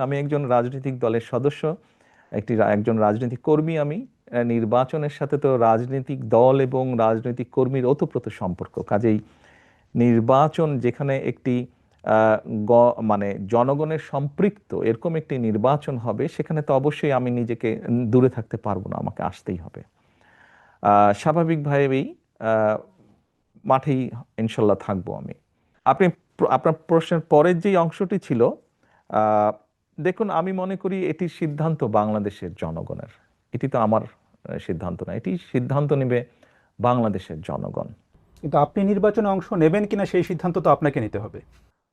আমি একজন রাজনৈতিক দলের সদস্য, একজন রাজনৈতিক কর্মী আমি। নির্বাচনের সাথে তো রাজনৈতিক দল এবং রাজনৈতিক কর্মীর ওতপ্রোত সম্পর্ক, কাজেই নির্বাচন যেখানে একটি আহ, মানে জনগণের সম্পৃক্ত এরকম একটি নির্বাচন হবে, সেখানে তো অবশ্যই আমি নিজেকে দূরে থাকতে পারবো না, আমাকে আসতেই হবে। স্বাভাবিকভাবেই আহ, মাঠেই ইনশাল্লাহ থাকবো আমি। আপনি আপনার প্রশ্নের পরের যেই অংশটি ছিল, আহ, দেখুন, আমি মনে করি এটির সিদ্ধান্ত বাংলাদেশের জনগণের। এটি তো আমার সিদ্ধান্ত না, এটি সিদ্ধান্ত নেবে বাংলাদেশের জনগণ। কিন্তু আপনি নির্বাচনে অংশ নেবেন কিনা সেই সিদ্ধান্ত তো আপনাকে নিতে হবে।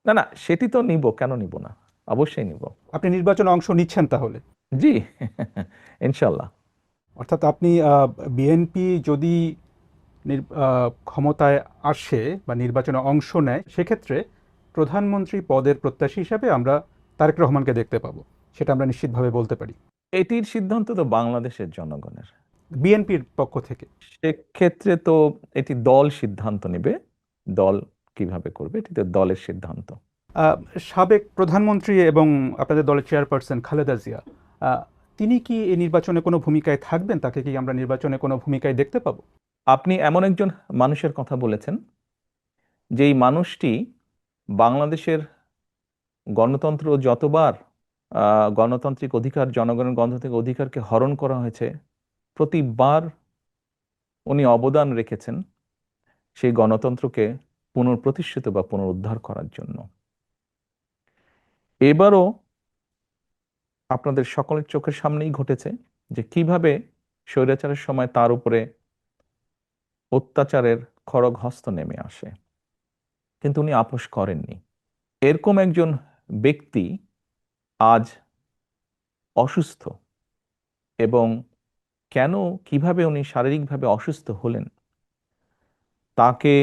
না না, সেটি তো নিব, কেন নিব না, অবশ্যই নিব। আপনি নির্বাচনে অংশ নিচ্ছেন তাহলে? জি। ইনশাল্লাহ। অর্থাৎ আপনি বিএনপি যদি ক্ষমতায় আসে বা নির্বাচনে অংশ নেয়, সেক্ষেত্রে প্রধানমন্ত্রী পদের প্রত্যাশী হিসাবে আমরা তারেক রহমানকে দেখতে পাবো, সেটা আমরা নিশ্চিতভাবে বলতে পারি। এটির সিদ্ধান্ত তো বাংলাদেশের জনগণের। বিএনপির পক্ষ থেকে সেক্ষেত্রে তো এটি দল সিদ্ধান্ত নেবে, দল কিভাবে করবে এটি তো দলের সিদ্ধান্ত। আহ, সাবেক প্রধানমন্ত্রী এবং আপনাদের দলের চেয়ারপারসন খালেদা জিয়া, আহ, তিনি কি এই নির্বাচনে কোনো ভূমিকায় থাকবেন? তাকে কি আমরা নির্বাচনে কোনো ভূমিকায় দেখতে পাবো? আপনি এমন একজন মানুষের কথা বলেছেন, যেই মানুষটি বাংলাদেশের গণতন্ত্র যতবার গণতান্ত্রিক অধিকার, জনগণের গণতান্ত্রিক অধিকারকে হরণ করা হয়েছে, প্রতিবার উনি অবদান রেখেছেন সেই গণতন্ত্রকে পুনঃপ্রতিষ্ঠিত বা পুনরুদ্ধার করার জন্য। এবারও আপনাদের সকলের চোখের সামনেই ঘটেছে যে কিভাবে স্বৈরাচারের সময় তার উপরে অত্যাচারের খড়গ হস্ত নেমে আসে, কিন্তু উনি আপোস করেননি। এরকম একজন ব্যক্তি আজ অসুস্থ, এবং কেন, কিভাবে উনি শারীরিকভাবে অসুস্থ হলেন, তাকে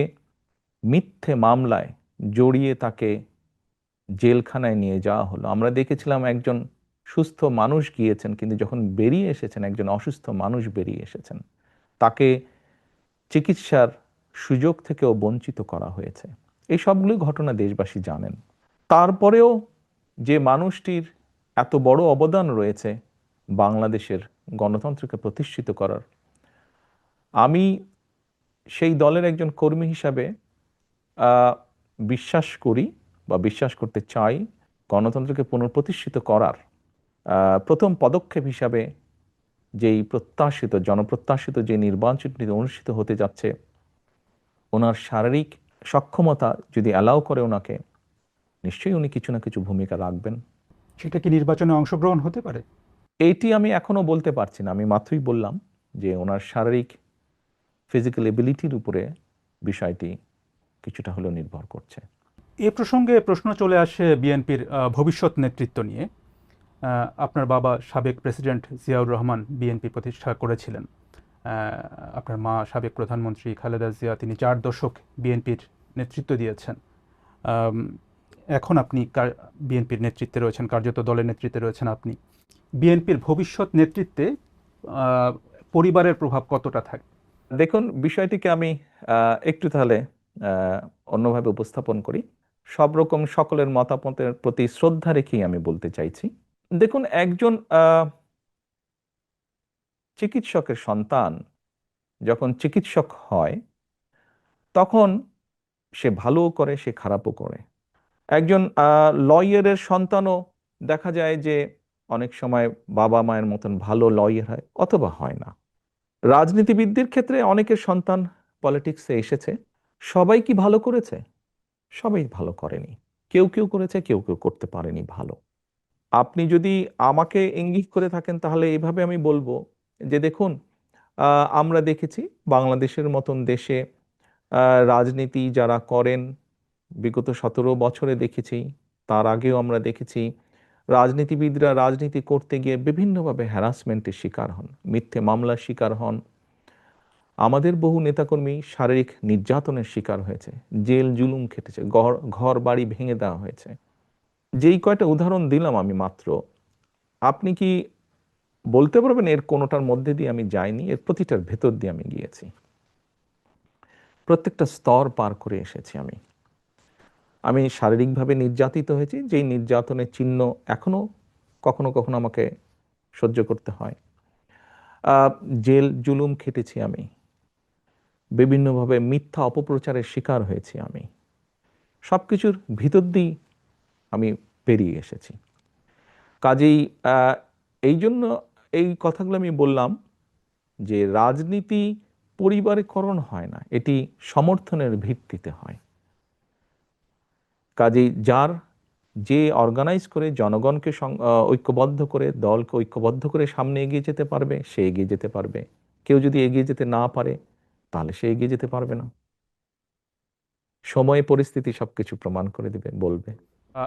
মিথ্যে মামলায় জড়িয়ে তাকে জেলখানায় নিয়ে যাওয়া হলো। আমরা দেখেছিলাম একজন সুস্থ মানুষ গিয়েছেন, কিন্তু যখন বেরিয়ে এসেছেন একজন অসুস্থ মানুষ বেরিয়ে এসেছেন, তাকে চিকিৎসার সুযোগ থেকেও বঞ্চিত করা হয়েছে। এই সবগুলো ঘটনা দেশবাসী জানেন। তারপরেও যে মানুষটির এত বড় অবদান রয়েছে বাংলাদেশের গণতন্ত্রকে প্রতিষ্ঠিত করার, আমি সেই দলের একজন কর্মী হিসাবে আহ, বিশ্বাস করি বা বিশ্বাস করতে চাই, গণতন্ত্রকে পুনঃপ্রতিষ্ঠিত করার প্রথম পদক্ষেপ হিসাবে যেই প্রত্যাশিত, জনপ্রত্যাশিত যে নির্বাচনটি অনুষ্ঠিত হতে যাচ্ছে, ওনার শারীরিক সক্ষমতা যদি অ্যালাউ করে ওনাকে, নিশ্চয়ই উনি কিছু না কিছু ভূমিকা রাখবেন। সেটা কি নির্বাচনে অংশগ্রহণ হতে পারে? এইটি আমি এখনো বলতে পারছি না। আমি মাত্রই বললাম যে ওনার শারীরিক ফিজিক্যাল এবিলিটির উপরে বিষয়টি কিছুটা হলেও নির্ভর করছে। এ প্রসঙ্গে প্রশ্ন চলে আসে বিএনপির ভবিষ্যৎ নেতৃত্ব নিয়ে। আপনার বাবা সাবেক প্রেসিডেন্ট জিয়াউর রহমান বিএনপি প্রতিষ্ঠা করেছিলেন। আপনার মা সাবেক প্রধানমন্ত্রী খালেদা জিয়া, তিনি 4 দশক বিএনপির নেতৃত্ব দিয়েছেন। আম, এখন আপনি বিএনপির নেতৃত্বে রয়েছেন, কার্যত দলের নেতৃত্বে রয়েছেন আপনি। বিএনপির ভবিষ্যৎ নেতৃত্বে আহ, পরিবারের প্রভাব কতটা থাকে? দেখুন, বিষয়টিকে আমি একটু তাহলে আহ, অন্যভাবে উপস্থাপন করি। সব রকম সকলের মতামতের প্রতি শ্রদ্ধা রেখেই আমি বলতে চাইছি। দেখুন, একজন চিকিৎসকের সন্তান যখন চিকিৎসক হয়, তখন সে ভালোও করে, সে খারাপও করে। একজন লয়ারের সন্তানও দেখা যায় যে অনেক সময় বাবা মায়ের মতন ভালো লয়ার হয় অথবা হয় না। রাজনীতিবিদদের ক্ষেত্রে অনেকের সন্তান পলিটিক্সে এসেছে, সবাই কি ভালো করেছে? সবাই ভালো করেনি। কেউ কেউ করেছে, কেউ কেউ করতে পারেনি ভালো। আপনি যদি আমাকে ইঙ্গিত করে থাকেন, তাহলে এইভাবে আমি বলবো যে দেখুন, আমরা দেখেছি বাংলাদেশের মতন দেশে রাজনীতি যারা করেন, বিগত 17 বছরে দেখেছি, তার আগেও আমরা দেখেছি, রাজনীতিবিদরা রাজনীতি করতে গিয়ে বিভিন্নভাবে হ্যারাসমেন্টের শিকার হন, মিথ্যে মামলার শিকার হন। আমাদের বহু নেতাকর্মী শারীরিক নির্যাতনের শিকার হয়েছে, জেল জুলুম খেটেছে, ঘর ঘর বাড়ি ভেঙে দেওয়া হয়েছে। যেই কয়টা উদাহরণ দিলাম আমি মাত্র, আপনি কি বলতে পারবেন এর কোনোটার মধ্যে দিয়ে আমি যাইনি? এর প্রতিটার ভেতর দিয়ে আমি গিয়েছি, প্রত্যেকটা স্তর পার করে এসেছি আমি। আমি শারীরিকভাবে নির্যাতিত হয়েছি, যেই নির্যাতনের চিহ্ন এখনো কখনো কখনো আমাকে সহ্য করতে হয়। জেল জুলুম খেটেছি আমি, বিভিন্নভাবে মিথ্যা অপপ্রচারের শিকার হয়েছি আমি, সবকিছুর ভিতর দিয়ে আমি পেরিয়ে এসেছি। কাজেই এই জন্য এই কথাগুলো আমি বললাম যে রাজনীতি পরিবারীকরণ হয় না, এটি সমর্থনের ভিত্তিতে হয়। কাজেই যে অর্গানাইজ করে জনগণকে ঐক্যবদ্ধ করে, দলকে ঐক্যবদ্ধ করে সামনে এগিয়ে যেতে পারবে, সে এগিয়ে যেতে পারবে। কেউ যদি এগিয়ে যেতে না পারে, তাহলে সে এগিয়ে যেতে পারবে না। সময় পরিস্থিতি সবকিছু প্রমাণ করে দিবে, বলবে।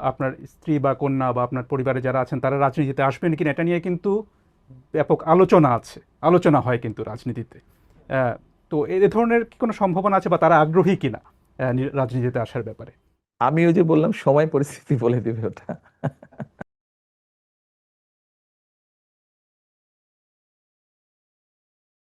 আপনার স্ত্রী বা কন্যা বা আপনার পরিবারে যারা আছেন তারা রাজনীতিতে আসবেন কিনা এটা নিয়ে কিন্তু ব্যাপক আলোচনা আছে, আলোচনা হয় কিন্তু রাজনীতিতে। তো এই ধরনের কি কোনো সম্ভাবনা আছে বা তারা আগ্রহী কিনা রাজনীতিতে আসার ব্যাপারে? আমিও যে বললাম সময় পরিস্থিতি বলে দিবে ওটা।